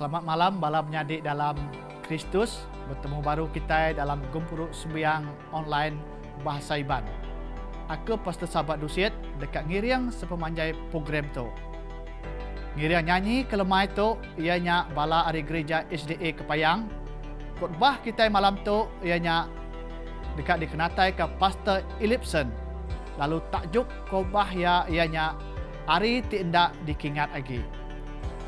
Selamat malam bala penyadik dalam Kristus. Bertemu baru kita dalam gumpuruk sembahyang online Bahasa Iban. Aku Pastor Sahabat Dusit dekat ngiriang sepemanjai program tu. Ngiriang nyanyi kelemah itu ianya bala hari gereja SDA Kepayang. Khotbah kita malam tu ianya dekat dikenatai ke Pastor Ellipson. Lalu tajuk khotbah ianya hari tidak dikingat lagi.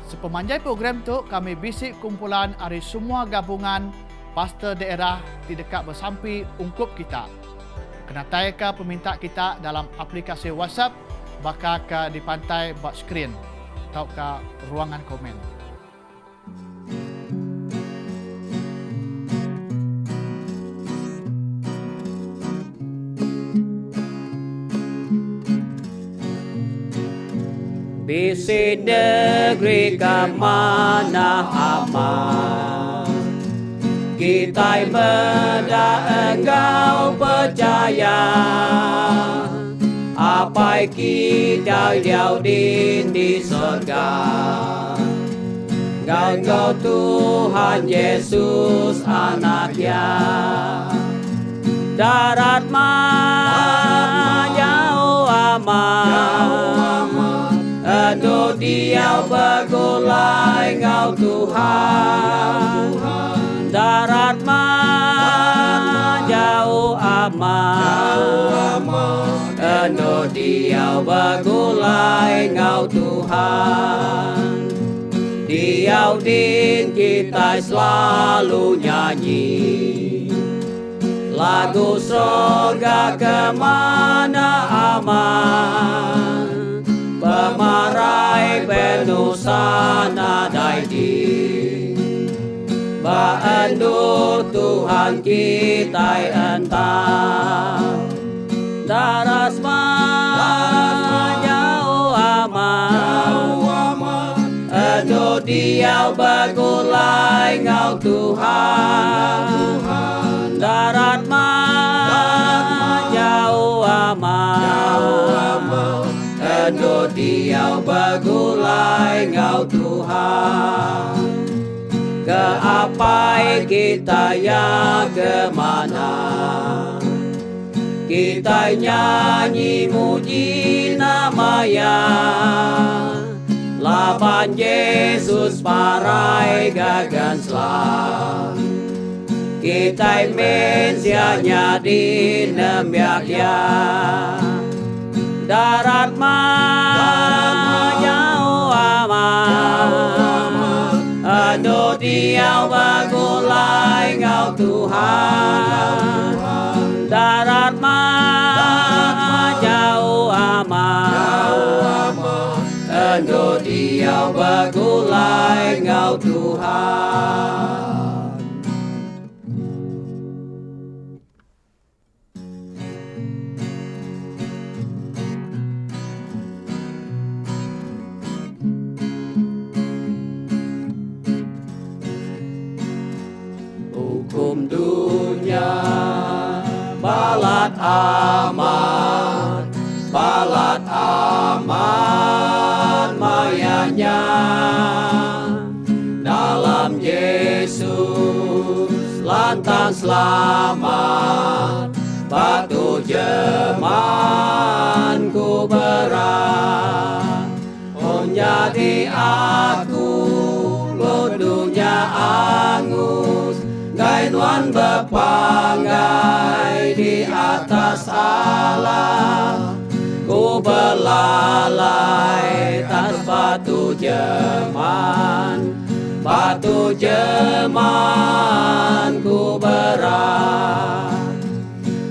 Sepemanjai program tu kami bisik kumpulan dari semua gabungan pastor daerah di dekat bersampi ungkup kita. Kena tayar peminta kita dalam aplikasi WhatsApp bakal ke di pantai bak skrin atau ke ruangan komen. Bisi negeri kemana aman, kita benda engkau percaya, apa kita diaudin di surga. Engkau Tuhan Yesus anaknya, darat jauh aman. Aduh dia bergulai engkau Tuhan, darat jauh aman. Aduh dia bergulai engkau Tuhan, diaudin kita selalu nyanyi lagu surga kemana aman. Pemarai benusa nadai di Baendur Tuhan kita entah daras jauh aman. Aduh dia bergulai engkau Tuhan, darat jauh aman. Aduh dia bergulai engkau Tuhan, ke apa kita ya kemana, kita nyanyi muji namanya, laban Yesus parai gagan selam, kita mensianya di nembiaknya. Darat jauh aman. Aduh dia bergulai engkau Tuhan, darat jauh aman. Aduh dia bergulai engkau Tuhan. Hukum dunia balat aman mayanya, dalam Yesus lantang selamat, batu jemanku berat, menjadi aku dunia angus. Gainuan berpanggai di atas Allah, ku belalai tas batu jeman ku berat.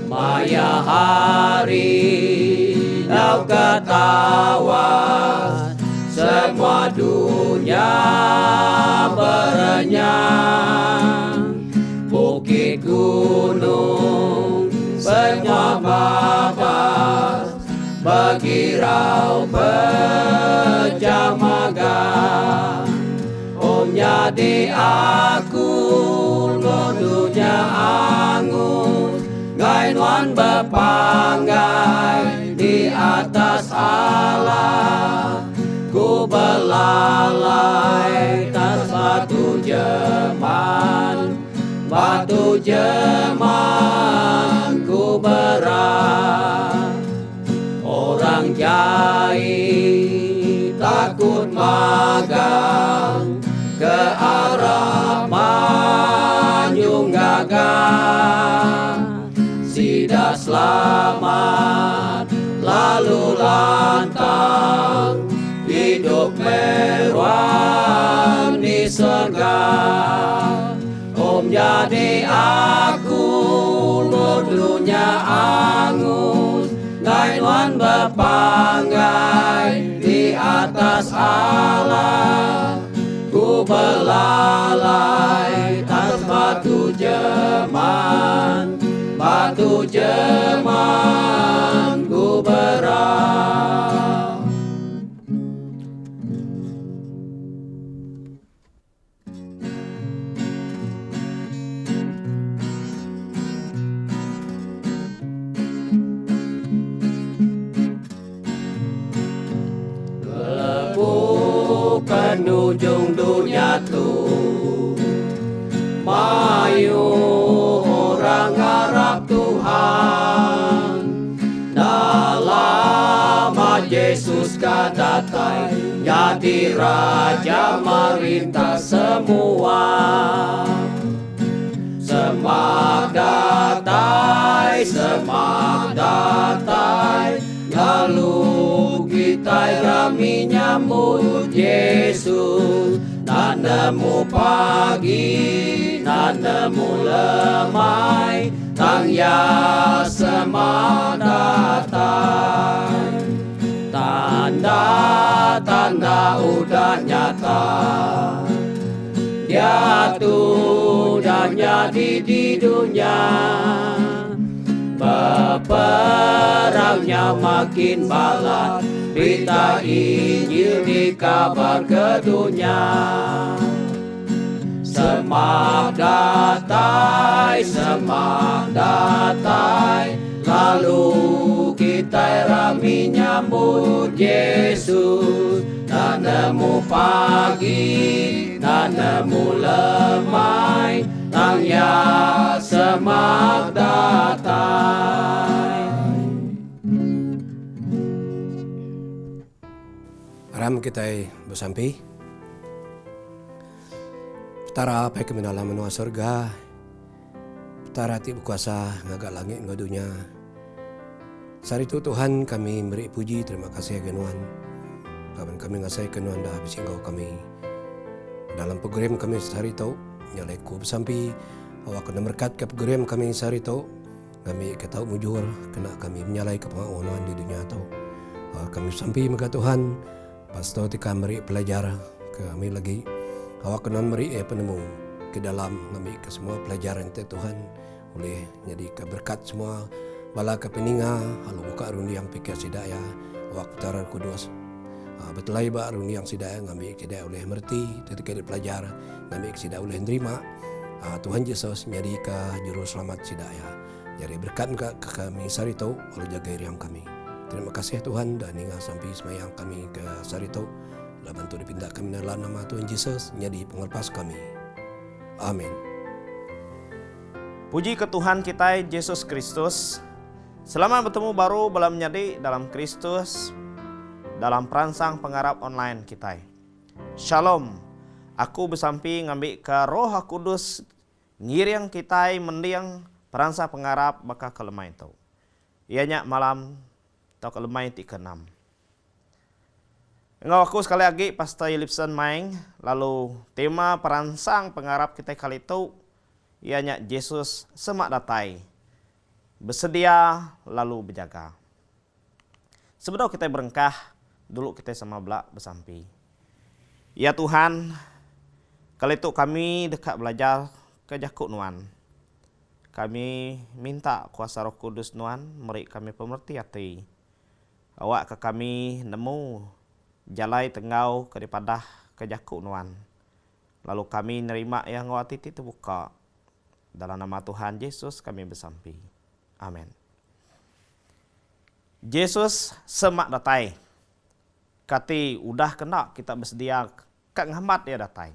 Maya hari kau ketawa, semua dunia berenyang. Bukit gunung semua babas, bergirau berjamagan. Jadi aku dunia angus, gainuan berpanggai di atas Allah, ku belalai tas batu batu jeman ku berat. Orang jahit takut magang ke arah Manjung Gagah. Sida selamat lalu lantang, hidup mewah di surga. Om jadi aku dunia angus, gaiwan berpanggai di atas Allah. Ku belalai atas batu jeman ku berat. Penujung dunia tuh mayu orang harap Tuhan. Dalam Yesus kadatai jadi raja merintah semua. Semak datai lalu kita kami nyambut Yesus. Nanemu pagi, nanemu lemai, tang ya semak datai. Tanda udah nyata, dia tuh udah jadi di dunia. Peperangnya makin balat, berita Injil dikabar ke dunia. Semak datai, lalu kita rami nyambut Yesus. Nanemu pagi, nanemu lemai, tang ya semak datai. Aram kita bersampai. Petara apa kemenala menua surga. Petara ti berkuasa ngagak langit ngadunya. Sari itu Tuhan kami beri puji terima kasih kenuan. Kapan kami ngasai kenuan dah habis engkau kami. Dalam program kami sehari itu nyalai ku bersampai. Awak kena berkat ke program kami sehari itu. Kami ketau mujur kena kami menyalai ke pengawanan di dunia itu. Kami sampai maka Tuhan. Pastor tika meri pelajar ke kami lagi. Awak kena meri penemu ke dalam kami ke semua pelajaran itu Tuhan. Boleh jadi keberkat semua. Bala ke peninga, halu buka rundi yang pikir sidaya. Awak putaran kudus. Betul ba rundi yang sidaya ngambil sidaya oleh merti. Ketika dia pelajar ngambil sidaya oleh nerima. Tuhan Yesus jadi ke juru selamat sidaya. Jadi berkat ke kami sarito oleh jaga iriam kami. Terima kasih Tuhan dan hingga sampai semayang kami ke sarito. Lah bantu dipindah kami dalam nama Tuhan Yesus jadi pengelupas kami. Amin. Puji ke Tuhan kita Yesus Kristus. Selamat bertemu baru dalam menjadi dalam Kristus dalam perangsang pengarap online kita. Shalom. Aku bersampai ngambil ke Roh Kudus ngiring kita mendiang perangsang pengarap bakal kelemah itu. Ianya malam atau kelemah yang ke-6. Engkau aku sekali lagi Pastor Yilipson main. Lalu tema perangsang pengarap kita kali itu ianya Yesus semak datai. Bersedia lalu berjaga. Sebelum kita berengkah, dulu kita sama belak bersampai. Ya Tuhan, kali itu kami dekat belajar ke Jakuk Nuan. Kami minta kuasa Roh Kudus Nuan meri kami pemerti hati. Awak ke kami nemu jalai tenggau daripada ke Jakuk Nuan. Lalu kami nerima yang awak titi terbuka. Dalam nama Tuhan Yesus kami bersampai. Amin. Yesus semak datai. Kati udah kena kita bersedia kak nghambat dia datai.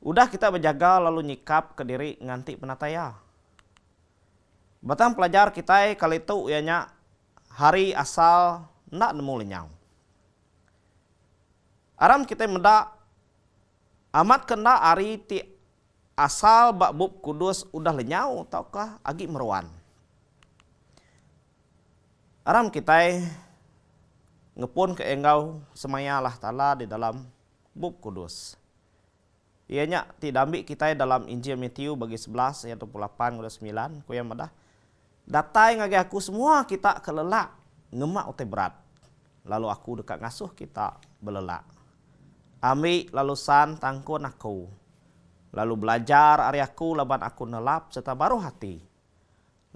Udah kita berjaga lalu nyikap ke diri nganti penataya. Batang pelajar kita kali itu ianya hari asal nak nemu lenyau. Aram kita mendak amat kena hari ti asal bak bub kudus udah lenyau taukah agi meruan. Aram kita ngepun ke engau semaya Allah Ta'ala di dalam bub kudus. Ianya tidak ambil kita dalam Injil Matius bagi 11 ayat 28 ke 9 ku yang madah. Datai ngagi aku semua kita kelelak ngemak utai berat. Lalu aku dekat ngasuh kita belelak. Ambil lalu san tangkun aku. Lalu belajar ari aku laban aku nelap serta baru hati.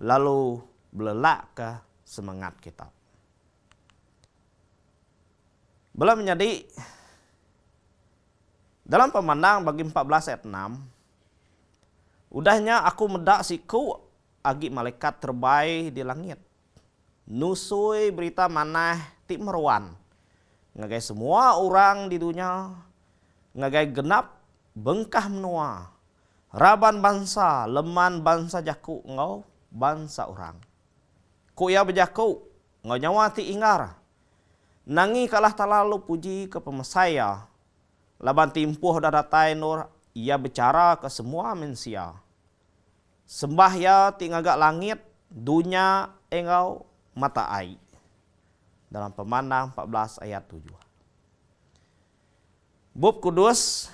Lalu belelak ke semangat kita. Belum menjadi dalam pemandang bagi 14 ayat 6. Udahnya aku medak siku agi malaikat terbaik di langit. Nusui berita manah ti meruan. Ngagai semua orang di dunia. Ngagai genap bengkah menua. Raban bangsa, leman bangsa jaku ngau bangsa orang. Ku ya bejaku, ngau nyawa ti ingar. Nangi kalah talalu puji ke pemesaya. Laban timpuh dadatai nur, ia bicara ke semua manusia. Sembah ya tingagak langit, dunia engau mata ai. Dalam Pemandang 14 ayat 7. Bub kudus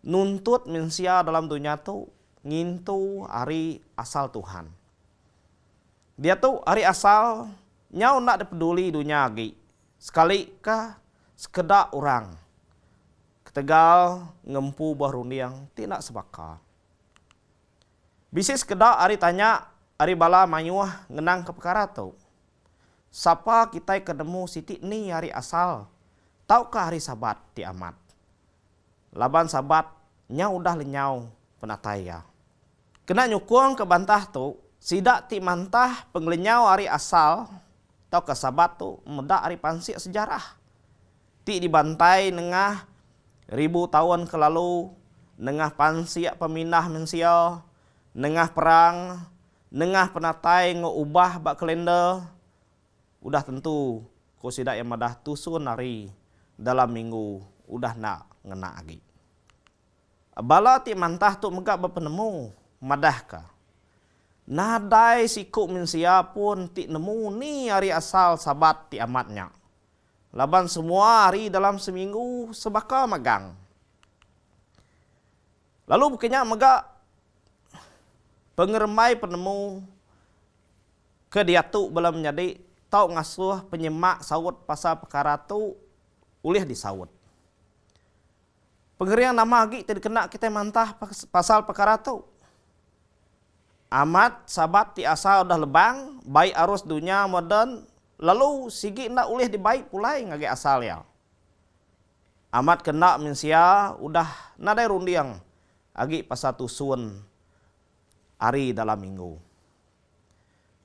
nuntut manusia dalam dunia tu ngintu hari asal Tuhan. Dia tu hari asal nyau nak dipeduli dunia lagi. Sekali kah sekedar orang. Ketegal ngempu baruniang tidak sebakar. Bisi sekedar hari tanya, hari bala mayuah ngenang ke perkara tu. Siapa kita ketemu siti ni hari asal? Taukah hari sabat ti amat? Laban sabat nya udah lenyau penataya. Kena nyukung ke bantah tu, sidak ti mantah penglenyau hari asal, tau ke sabat tu medak hari pansik sejarah. Ti dibantai nengah ribu tahun ke lalu, nengah pansik pemindah mensia, nengah perang, nengah penatai ngubah bak kalender. Udah tentu ko sidak yang madah tusun hari dalam minggu udah nak ngena lagi. Bala ti mantah tu megak berpenemu madah ka. Nadai sikuk mensia pun ti nemu ni hari asal sabat ti amatnya. Laban semua hari dalam seminggu sebaka magang. Lalu bukannya megak pengeremai penemu ke dia tu belum menjadi tau ngasuh penyemak sawut pasal perkara tu ulih disawut. Pengerian nama lagi tidak kena kita mantah pasal perkara tu. Amat sabat ti asal dah lebang, baik arus dunia modern, lalu sigi nak ulih di baik pulai ngagi asal ya. Amat kena mensia udah nadai rundiang agi pasal tusun hari dalam minggu.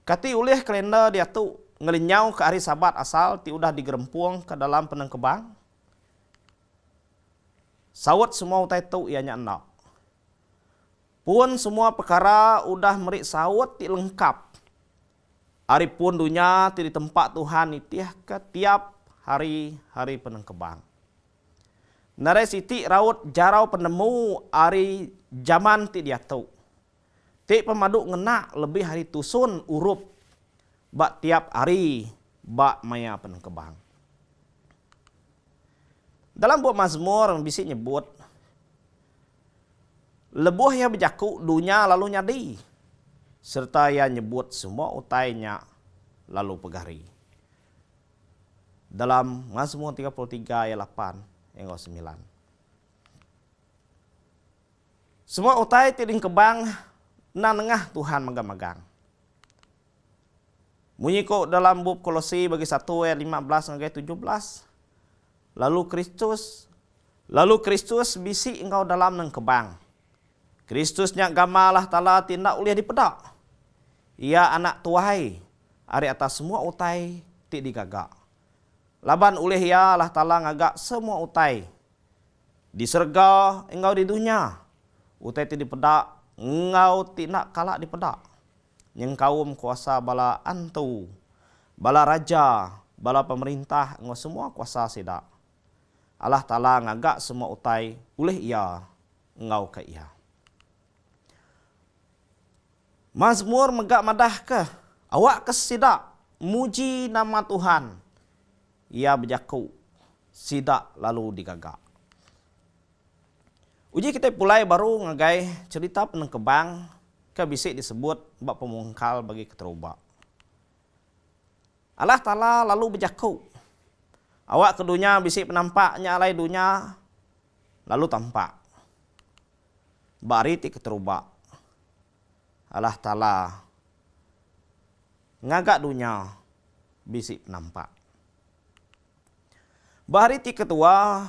Kati ulih kalender dia tu ngelinyau ke hari sabat asal ti udah digerempung ke dalam penengkebang. Sawat semua utai tu ianya enak. Pun semua perkara udah merik sawat ti lengkap. Hari pun dunia ti di tempat Tuhan itiah ke tiap hari penengkebang. Narai siti raut jarau penemu hari zaman ti dia tu. Ti pemaduk ngena lebih hari tusun urup bak tiap hari bak maya penengkebang. Dalam buat Mazmur bisa nyebut lebuh ya berjaku dunia lalu nyadi serta ya nyebut semua utainya lalu pegari. Dalam Mazmur 33 ayat 8 yang 9. Semua utai tiding kebang nang nengah Tuhan megang-megang. Bunyi kok dalam bab Kolose bagi 1 ayat 15 sampai 17. Lalu Kristus bisi engkau dalam nang kebang. Kristusnya gamalah tala tindak uliah dipedak. Ia anak tuai, ari atas semua utai ti digagak. Laban ulih ya lah tala ngagak semua utai. Di surga engkau di dunia. Utai ti di pedak, engkau ti nak kalak di pedak. Nyengkau kuasa bala antu, bala raja, bala pemerintah, engkau semua kuasa sidak. Allah Ta'ala ngagak semua utai, uleh ia, engkau ke ia. Mazmur megak madah ke, awak kesidak, muji nama Tuhan. Ia berjaku, sidak lalu digagak. Uji kita pulai baru ngagai cerita penengkebang ke bisik disebut bak pemungkal bagi keterubak. Allah Ta'ala lalu berjaku. Awak ke dunia bisik penampaknya alai dunia lalu tampak. Bari ti keterubak. Allah Ta'ala ngagak dunia bisik penampak. Bari ti ketua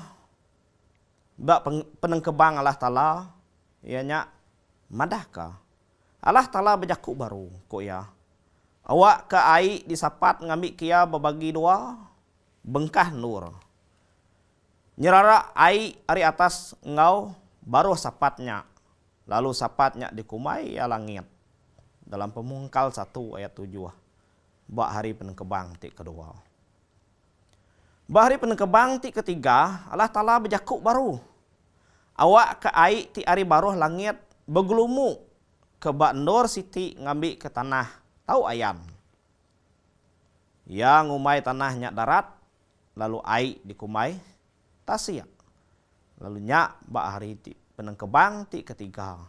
bak penengkebang Allah Ta'ala ianya madahkah Allah Ta'ala berjaku baru kok ya. Awak ke air disapat ngambil kia berbagi dua bengkah nur. Nyerara air ari atas engkau baru sapatnya. Lalu sapatnya dikumai ya langit. Dalam Pemungkal 1 ayat 7. Bak hari penengkebang ti kedua. Bak hari penengkebang ti ketiga Allah Ta'ala berjaku baru. Awak ke air ti ari baruh langit bergelumu ke bak nur siti ngambil ke tanah tau ayam. Yang ngumai tanahnya darat lalu air dikumai tasia. Lalu nyak bak hari ti penengkebang ti ketiga.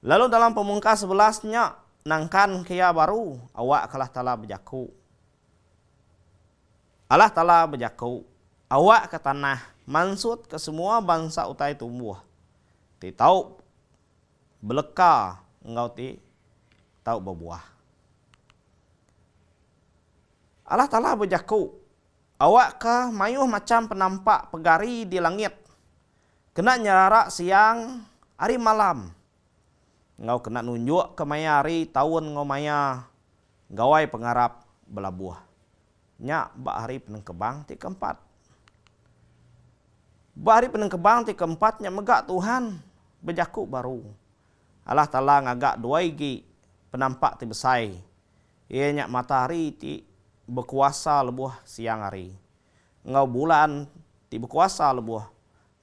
Lalu dalam Pemungkas 11 nyak nangkan kia baru awak Allah Ta'ala berjaku. Allah Ta'ala berjaku awak ke tanah mansut ke semua bangsa utai tumbuh. Ti tau beleka engkau ti tau berbuah. Allah Ta'ala berjaku awak ke mayuh macam penampak pegari di langit. Kena nyararak siang hari malam. Engkau kena nunjuk ke maya hari tahun engkau maya gawai pengarap belabuh. Nyak bak hari penengkebang ti keempat. Bak hari penengkebang ti keempatnya megak Tuhan berjaku baru. Allah Ta'ala ngagak dua igi penampak ti besai. Ia nyak matahari ti berkuasa lebuh siang hari. Engkau bulan ti berkuasa lebuh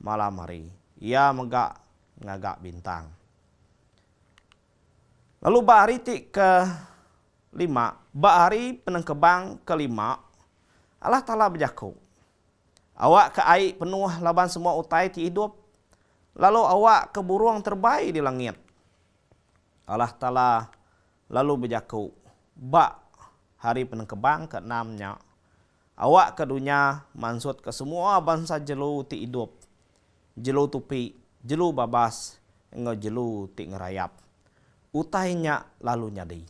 malam hari. Ia megak ngagak bintang. Lalu bak hari ti ke-5, bak hari penengkebang ke-5, Allah Ta'ala berjaku. Awak ke air penuh laban semua utai ti hidup. Lalu awak ke burung terbaik di langit. Allah Ta'ala lalu berjaku. Bak hari penengkebang ke-6-nya. Awak ke dunia mansut ke semua bangsa jelu ti hidup. Jelu tupi, jelu babas, engkau jelu ti ngerayap. Utainya lalu nyadi.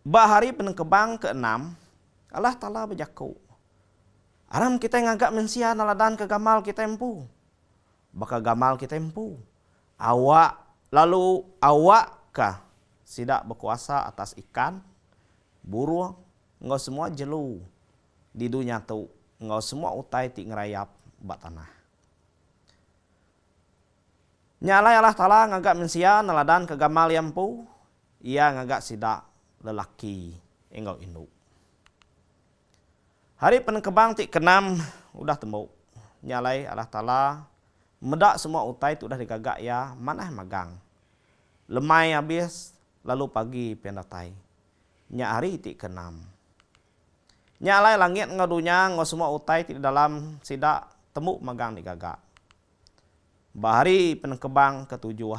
Bahari penengkebang ke-6, Allah Ta'ala berjaku. Aram kita ngagak mensia naladan ke gamal kita empu. Baka gamal kita empu. Awak kah sidak berkuasa atas ikan, burung, engkau semua jelu. Di dunia tu, engkau semua utai ti ngerayap bak tanah. Nyalai Allah Ta'ala ngagak mensia naladan ke gamal yampu. Ia ngagak sidak lelaki engkau induk. Hari penengkebang ti ke-6 udah temu. Nyalai Allah Ta'ala medak semua utai tu udah digagak ya manah magang. Lemai habis lalu pagi pendatai. Nya hari ti ke-6. Nyalai langit ngadunya ngau semua utai ti dalam sidak temu magang digagak. Bahari penengkebang ke-7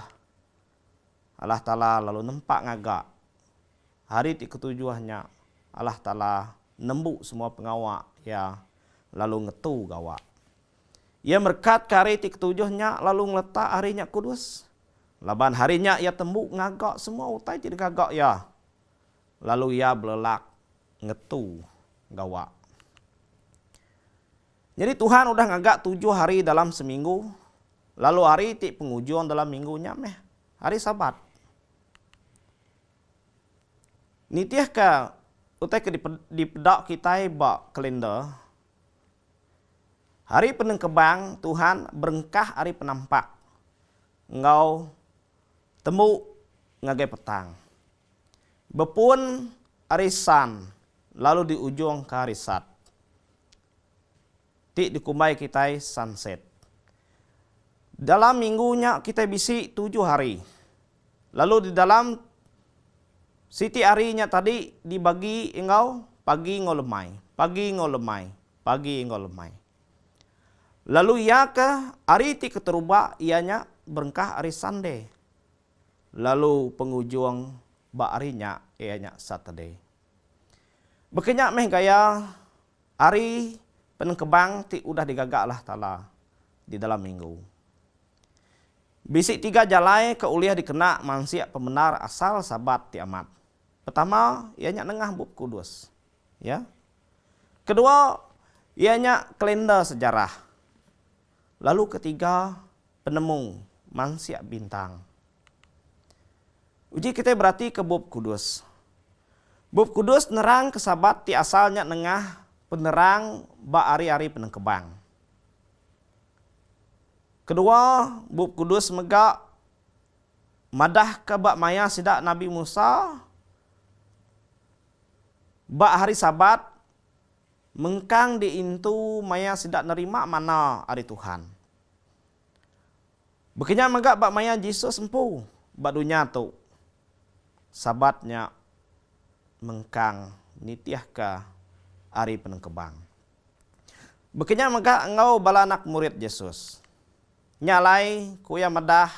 Allah Ta'ala lalu nempak ngagak. Hari ti ke-7-nya Allah Ta'ala nembuk semua pengawak ya lalu ngetu gawak. Ia merkat ke hari ti ke-7-nya lalu ngeletak harinya kudus. Laban harinya ia tembuk ngagak semua utai ti digagak ya. Lalu ia belelak ngetu gawak. Jadi Tuhan udah ngagak 7 hari dalam seminggu. Lalu hari ti pengujuan dalam minggunya meh hari Sabat. Nitiah ka utai ke di pedak kita bak kalender. Hari penengkebang Tuhan berengkah hari penampak. Engau temu ngagai petang. Bepun arisan lalu di ujung ke harisat. Ti dikumbai kita sunset. Dalam minggunya kita bisi 7 hari. Lalu di dalam siti harinya tadi dibagi engau pagi ngolemai, pagi ngolemai, pagi ngolemai. Lalu ia ke hari ti keteruba ianya berengkah hari Sunday. Lalu pengujung bak harinya ianya Saturday. Bekenya meh gaya hari penengkebang ti udah digagak lah tala di dalam minggu. Bisik 3 jalai ke uliah dikena mansia pembenar asal sabat ti amat. Pertama, ianya nengah bab kudus. Ya. Kedua, ianya kalender sejarah. Lalu ketiga, penemu mansia bintang. Uji kita berarti ke bab kudus. Bab kudus nerang ke sabat ti asalnya nengah penerang ba ari-ari penengkebang. Kedua, bab kudus megak madah ke bak maya sidak Nabi Musa. Bak hari sabat mengkang diintu maya sidak nerima mana hari Tuhan. Bekenya megak bak maya Yesus empu bak dunia tu. Sabatnya mengkang nitiah ke hari penengkebang. Bekenya megak engau bala anak murid Yesus. Nyalai kuya madah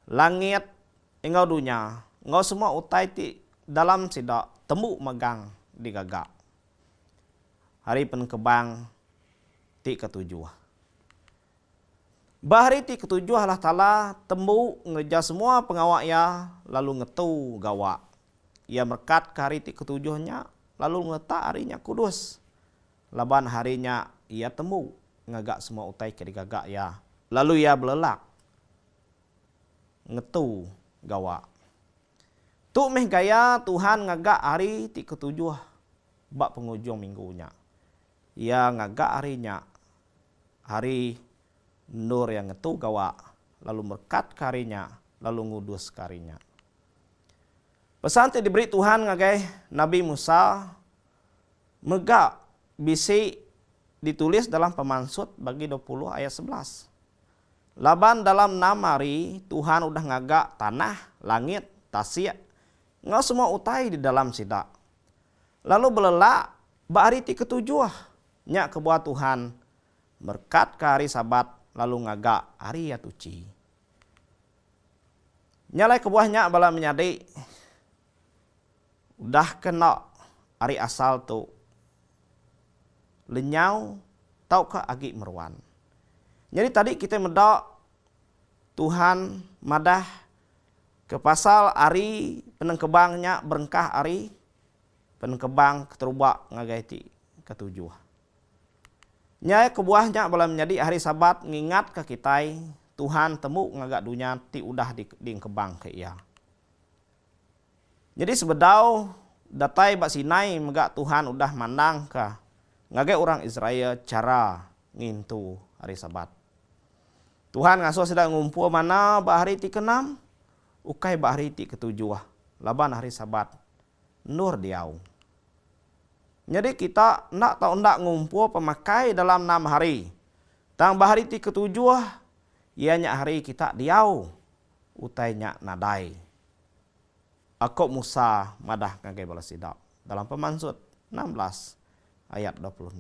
langit engau dunia. Engau semua utai ti dalam sidak temu megang digagak. Hari penengkebang ti ketujuh. Bahari ti ketujuh Allah Ta'ala temu ngeja semua pengawak ya lalu ngetu gawak. Ia merkat ke hari ti ketujuhnya lalu ngetak harinya kudus. Laban harinya ia temu ngagak semua utai ke digagak ya. Lalu ia belelak ngetu gawak. Tu meh gaya Tuhan ngagak hari ti ketujuh bak pengujung minggunya. Ia ngagak harinya hari nur yang ngetu gawak lalu merkat karinya lalu ngudus karinya. Pesan ti diberi Tuhan ngagai Nabi Musa megak bisi ditulis dalam Pemansut bagi 20 ayat 11. Laban dalam 6 hari Tuhan udah ngagak tanah, langit, tasya, ngau semua utai di dalam sidak. Lalu belelak bak hari ti ketujuh nyak kebuah Tuhan berkat ke hari sabat lalu ngagak hari ya tuci. Nyalai kebuahnya bala menyadi udah kena hari asal tu lenyau tau ke agi meruan. Jadi tadi kita mendak Tuhan madah ke pasal hari penengkebangnya berengkah hari penengkebang keterubak ngagai ti ketujuh. Nyai kebuahnya bala menjadi hari sabat ngingat ke kita Tuhan temu ngagak dunia ti udah di kebang ke ia. Jadi sebedau datai bak Sinai megak Tuhan udah mandang ke ngagai orang Israel cara ngintu hari sabat. Tuhan ngasuh sedang ngumpul mana bak hari ti ke-6 ukai bak hari ti ke-7 laban hari sabat nur diau. Jadi kita nak tahu ndak ngumpul pemakai dalam 6 hari. Tang bahari ti ke-7 ianya hari kita diau utainya nadai. Akok Musa madah ngagai bala sidak dalam Pemansut 16 ayat 26.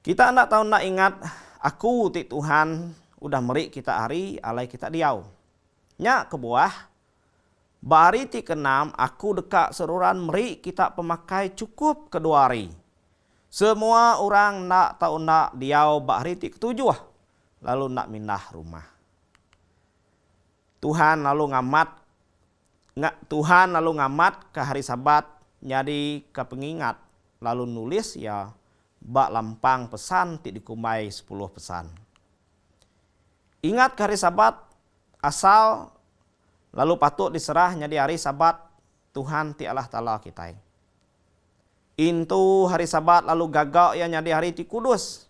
Kita nak tahu nak ingat aku ti Tuhan udah meri kita hari alai kita diau. Nya kebuah bahari ti ke-6 aku dekat seruran meri kita pemakai cukup kedua hari. Semua orang nak tahu nak diau bahari ti ke-7 lalu nak mindah rumah. Tuhan lalu ngamat ke hari sabat jadi ke pengingat lalu nulis ya bak lampang pesan ti dikumai 10 pesan. Ingat ke hari sabat asal lalu patut diserah jadi hari sabat Tuhan ti Allah Ta'ala kita. Intu hari Sabat lalu gagak ianya di hari ti kudus.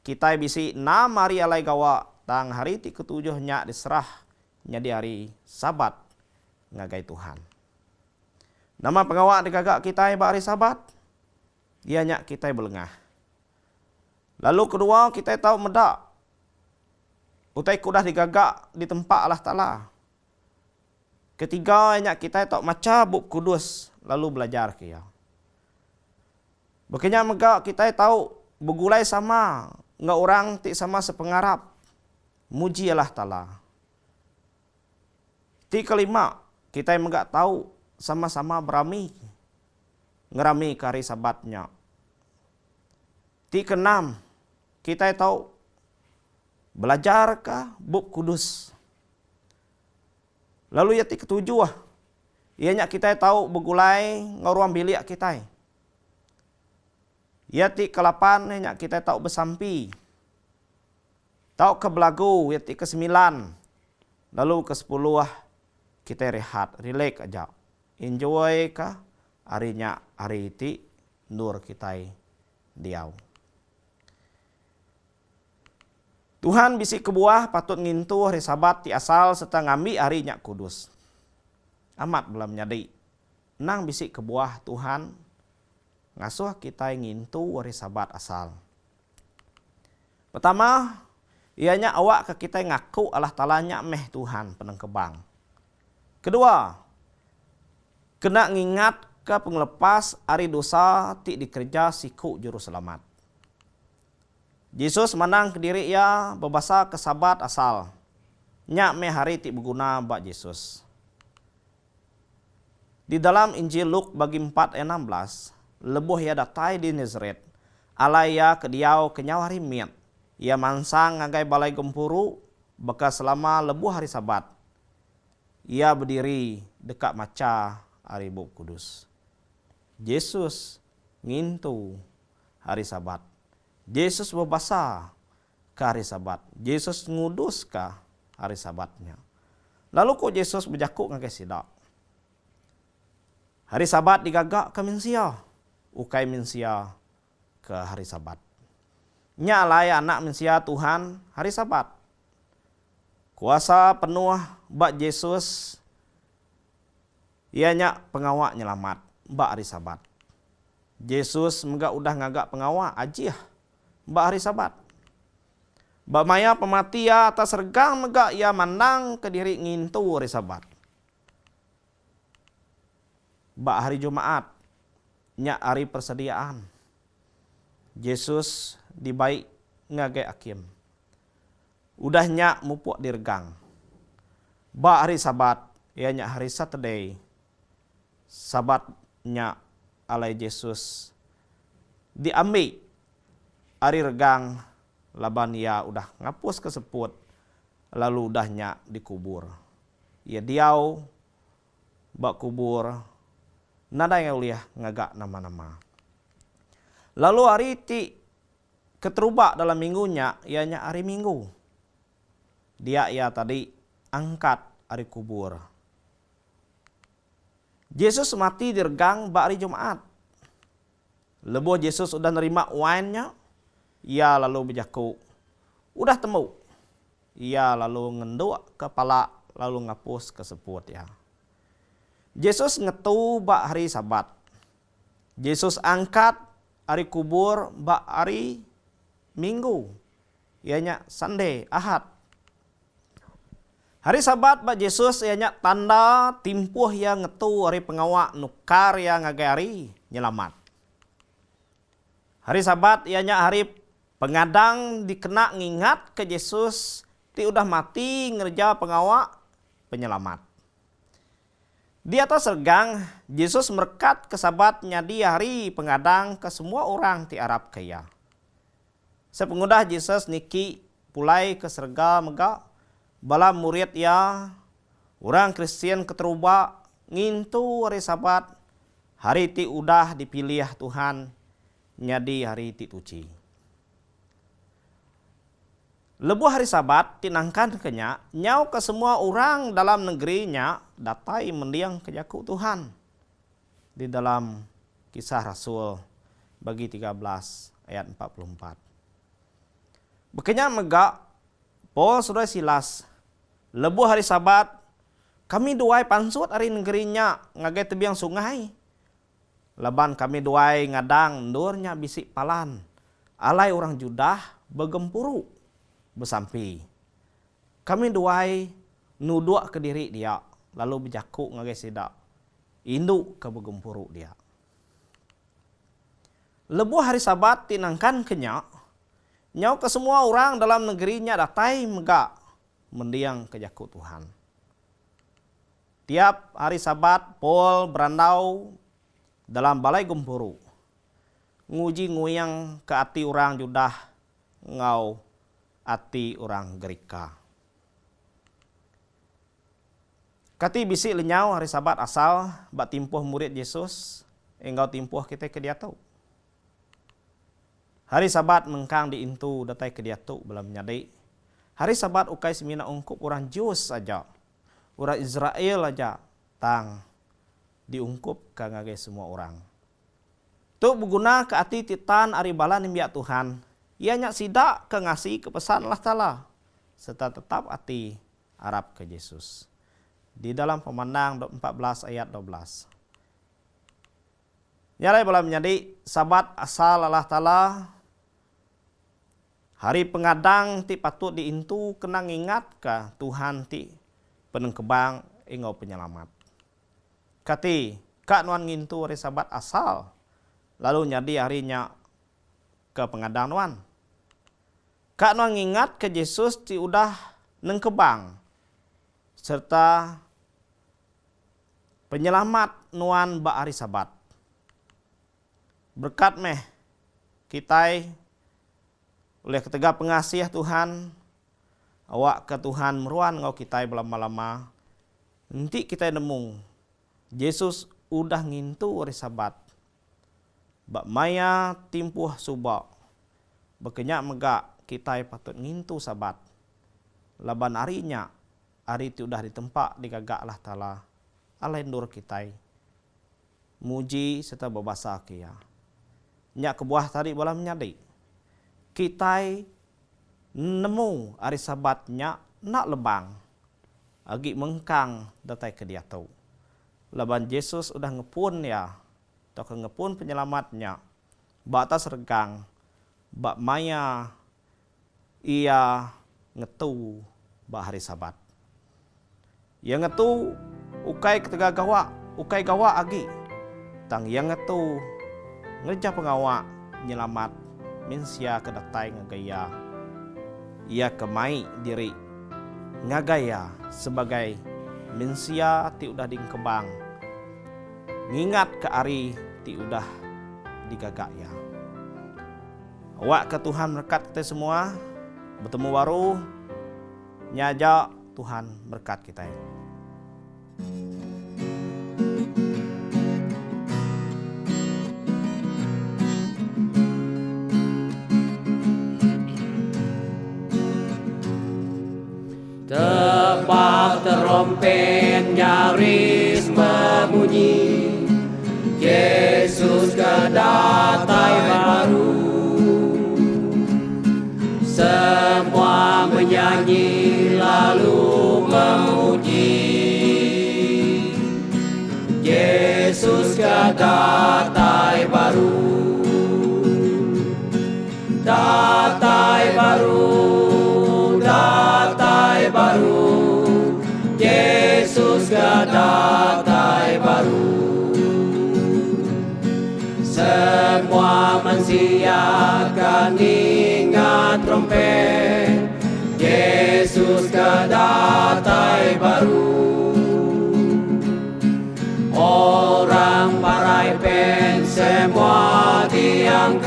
Kita bisi 6 hari alai gawa tang hari ti ketujuh nya diserah nya di hari Sabat ngagai Tuhan. Nama pengawa digagak kita ba hari Sabat ianya kita belengah. Lalu kedua kita tahu medak utai kudah digagak di tempat Allah Ta'ala. Ketiga ianya kita tahu maca buk kudus lalu belajar kia. Bekenya megak kita tahu begulai sama nggak orang ti sama sepengarap muji Allah Ta'ala. Ti kelima kita megak tahu sama-sama berami ngerami ke hari Sabatnya. Ti keenam kita tahu belajar kah buk kudus. Lalu ya ti ketujuh ianya kita tahu begulai ngoruang bilik kita. Ya ti ke-8 ianya kita tahu besampi. Tahu ke belagu ya ti ke-9. Lalu ke-10 kita rehat, relax aja. Enjoy kah harinya hari ti nur kita diau. Tuhan bisi kebuah patut ngintu hari Sabat ti asal serta ngambi harinya kudus. Amat belum nyadi. Nang bisi kebuah Tuhan ngasuh kita ngintu hari Sabat asal. Pertama, ianya awak ke kita ngaku Allah Ta'ala nya meh Tuhan peneng kebang. Kedua, kena ngingat ke penglepas hari dosa ti dikerja siku juru selamat. Yesus menang ke diri ia berbasa ke Sabat asal. Nya me hari ti berguna bak Yesus. Di dalam Injil Luk bagi 4:16, lebuh ia datai di Nazaret. Alai ia kediau kenyau hari miat. Ia mansang ngagai balai gempuru bekas selama lebuh hari Sabat. Ia berdiri dekat maca hari buk kudus. Yesus ngintu hari Sabat. Yesus berbasa ke hari Sabat. Yesus ngudus ke hari Sabatnya. Lalu kok Yesus berjakuk ngagai sidak. Hari Sabat digagak ke minsia. Ukai minsia ke hari Sabat. Nya alai anak minsia Tuhan hari Sabat. Kuasa penuh bak Yesus. Ianya pengawak nyelamat bak hari Sabat. Yesus megak udah ngagak pengawak ajiah bak hari Sabat. Bak maya pematia atas regang megak ia mandang ke diri ngintu hari Sabat. Bak hari Jumaat nya hari persediaan. Yesus dibaik ngagai akim. Udahnya mupuk diregang. Bak hari Sabat ianya hari Saturday. Sabatnya alai Yesus diambil hari regang laban ia udah ngapus keseput lalu udahnya dikubur. Ia diau bak kubur nada yang uliah ngagak nama-nama. Lalu hari ti keterubak dalam minggunya ianya hari Minggu. Dia ia tadi angkat hari kubur. Yesus mati diregang bak hari Jumaat. Lebuh Yesus udah nerima wine-nya. Ia lalu berjaku. Udah temu. Ia lalu ngenduk kepala lalu ngapus keseput ya. Yesus ngetu bak hari Sabat. Yesus angkat hari kubur bak hari Minggu. Ianya Sunday, Ahad. Hari Sabat bak Yesus ianya tanda timpuh yang ngetu hari pengawak nukar yang ngagai hari nyelamat. Hari Sabat ianya hari pengadang dikena ngingat ke Yesus ti udah mati ngerja pengawak penyelamat. Di atas regang, Yesus merekat ke Sabatnya di hari pengadang ke semua orang ti Arab kaya. Sepengudah Yesus niki pulai ke serga mega bala murid ya orang Kristen keteruba ngintu hari Sabat hari ti udah dipilih Tuhan nyadi hari ti tuci. Lebuh hari Sabat tinangkan kenya nyau ke semua orang dalam negerinya datai mendiang kejaku Tuhan. di dalam Kisah Rasul bagi 13 ayat 44. Bekenya megak Paul saudara Silas lebuh hari Sabat kami duai pansut hari negerinya ngagai tebiang sungai. Leban kami duai ngadang ndurnya bisik palan. Alai orang Judah begempuru besampi. Kami duai nuduk ke diri dia lalu berjaku ngagai sidak. Induk ke begempuru dia. Lebuh hari Sabat tinangkan kenyak. Nyau ke semua orang dalam negerinya datai megak mendiang ke jaku Tuhan. Tiap hari Sabat Paul berandau dalam balai gempuru. Nguji nguyang ke ati orang Judah ngau ati orang Gerika. Kati bisik lenyau hari Sabat asal bak timpuh murid Yesus engkau timpuh kita ke dia tahu. Hari Sabat mengkang diintu datai ke dia tu belum nyadai. Hari Sabat ukai semina ungkup orang Jus saja. Orang Israel aja tang diungkup ke ngagai semua orang. Tu berguna ke ati titan ari bala nimbiak Tuhan. Ia nyak sidak ke ngasih ke pesan Allah Ta'ala. Serta tetap ati Arab ke Yesus. Di dalam Pemandang 14 ayat 12. Nyarai bala menjadi Sabat asal Allah Ta'ala. Hari pengadang ti patut diintu kena ngingat ke Tuhan ti penengkebang engau penyelamat. Kati kak nuan ngintu hari Sabat asal lalu nyadi harinya ke pengadang nuan. Kak nuan ngingat ke Yesus ti udah nengkebang serta penyelamat nuan ba hari Sabat. Berkat meh kitai oleh ketega pengasih Tuhan, awak ke Tuhan meruan ngau kita belama-lama. Nanti kita nemu Yesus udah ngintu hari Sabat. Bak maya timpuh subak. Bekenyak megak kita patut ngintu Sabat. Laban harinya, hari itu udah ditempak digagak Allah Ta'ala. Allah endur kita. Muji serta berbahasa kia. Nyak kebuah tadi bola menyadai. Kita nemu hari Sabatnya nak lebang. Agi mengkang datai ke dia tahu. Laban Yesus udah ngepun ya. Atau ngepun penyelamatnya. Batas regang. Bak maya ia ngetu bak hari Sabat. Ia ngetu ukai ketega gawak. Ukai gawak agi. Tang yang ngetu ngerja pengawak nyelamat. Minsia kedatai ngagaya. Ia kemai diri ngagaya sebagai minsia ti udah dingkebang. Ngingat ke ari ti udah digagaya. Awak ke Tuhan berkat kita semua. Bertemu baru. Nyajak Tuhan berkat kita. Tepak terompet nyaris berbunyi, Yesus kedatai baru. Semua menyanyi lalu memuji, Yesus kedatai baru. Datai baru, datai baru, Yesus kedatai baru. Semua manusia akan ingat trompet, Yesus kedatai baru. Orang parai pen semua diangkat,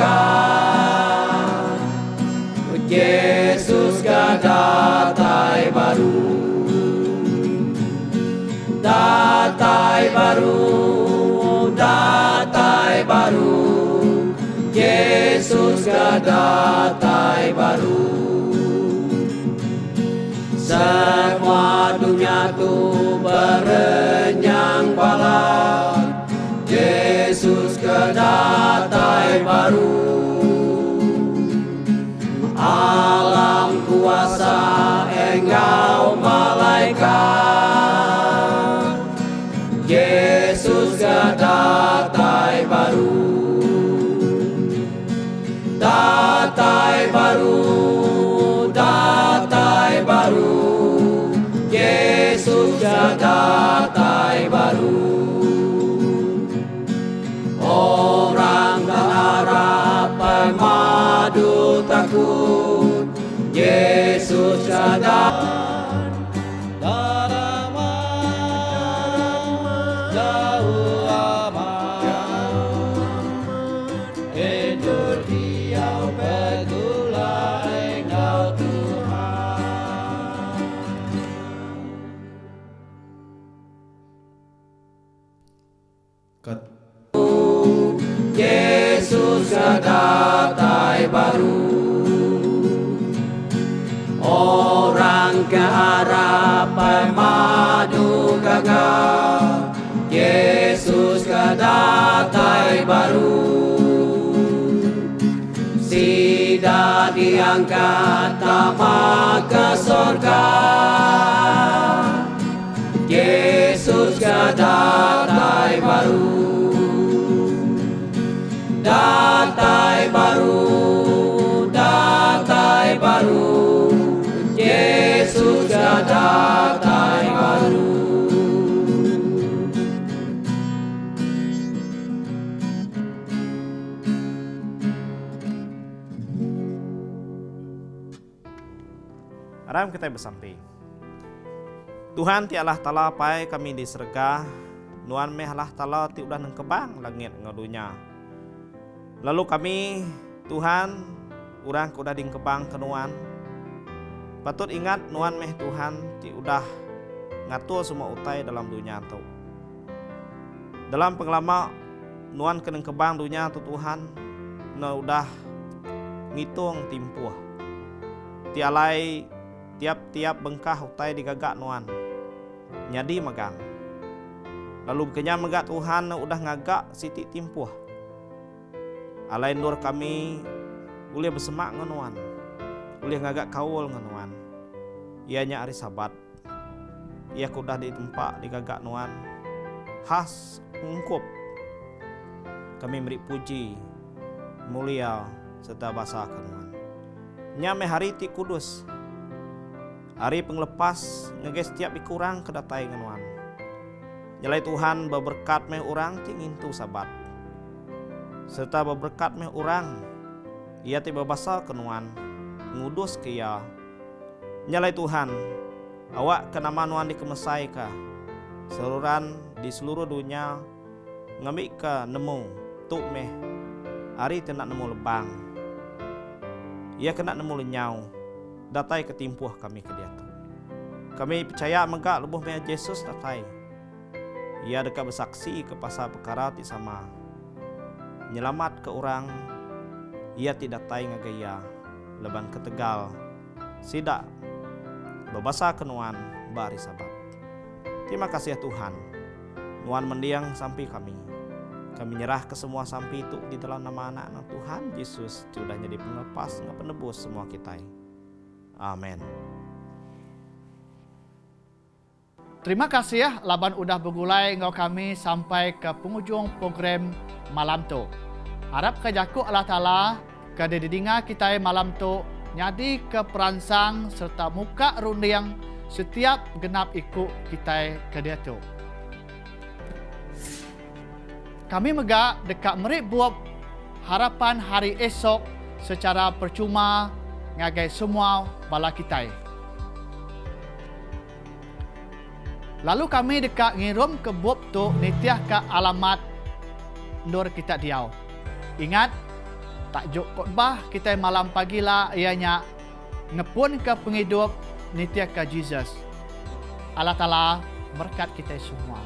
Yesus kedatai baru. Datai baru, datai baru, Yesus kedatai baru. Semua dunia tu berenyang balak, datai baru. Alam kuasa engkau malaikat, Yesus datai baru. Datai baru, datai baru, Yesus datai baru. Orang berharap madu takut, Yesus datang. Daraman jauh aman, hidup Diau begulai Engkau Tuhan. Yesus datai baru. Orang keharapan madu gagah, Yesus datai baru. Sida diangkat nama ke sorga, Yesus datai baru. Datai baru, datai baru, Yesus datai baru. Aram kita bersampai. Tuhan ti Allah Ta'ala pai kami di serga, nuan meh Allah Ta'ala ti udah nang kebang langit ngadunya. Lalu kami Tuhan urang udah di kebang kenuan. Patut ingat nuan meh Tuhan ti udah ngatur semua utai dalam dunia tu. Dalam pengelama nuan keneng kebang dunia tu Tuhan, na udah ngitung timpuh. Tialai tiap-tiap bengkah utai digagak nuan. Nyadi megang. Lalu kenya megak Tuhan na udah ngagak siti timpuh. Alai nur kami boleh bersemak nganuan, boleh ngagak kaul nganuan. Ianya hari sabat, ia kudah di tempat digagak nuan, khas ungkup. Kami beri puji, mulia serta basa kanuan. Nyame hari ti kudus, hari penglepas ngeges tiap ikurang kedatai nganuan. Nyalai Tuhan berberkat meh orang ti ngintu sabat. Serta berberkat meh orang, ia tiba basa kenuan, ngudus ke ia. Nyalai Tuhan, awak kenama nuan dikemesai ka, seluruhan di seluruh dunia, ngambil ke nemu, tuk meh, hari tenak nemu lebang. Ia kena nemu lenyau, datai ketimpuh kami ke dia tu. Kami percaya megak lebuh meh Yesus datai. Ia dekat bersaksi ke pasal perkara ti sama. Nyelamat ke orang, ia tidak tai ngagaya, leban ketegal, sidak, berbasa kenuan, bari sabat. Terima kasih ya Tuhan, nuan mendiang sampai kami. Kami nyerah ke semua sampai itu di dalam nama anak Tuhan Yesus, sudah jadi pelepas, penebus semua kita. Amin. Terima kasih ya, laban udah bergulai ngau kami sampai ke penghujung program malam tu. Harap kejaku Allah Ta'ala ke didinga kita malam tu nyadi ke peransang serta muka rundiang setiap genap ikut kita ke dia tu. Kami megak dekat merik buat harapan hari esok secara percuma ngagai semua bala kita. Lalu kami dekat ngirim ke buat tu nitiah ke alamat nur kita diau. Ingat, tajuk khotbah kita malam pagi lah ianya ngepun ke penghidup nitiah ke Jesus. Allah Ta'ala berkat kita semua.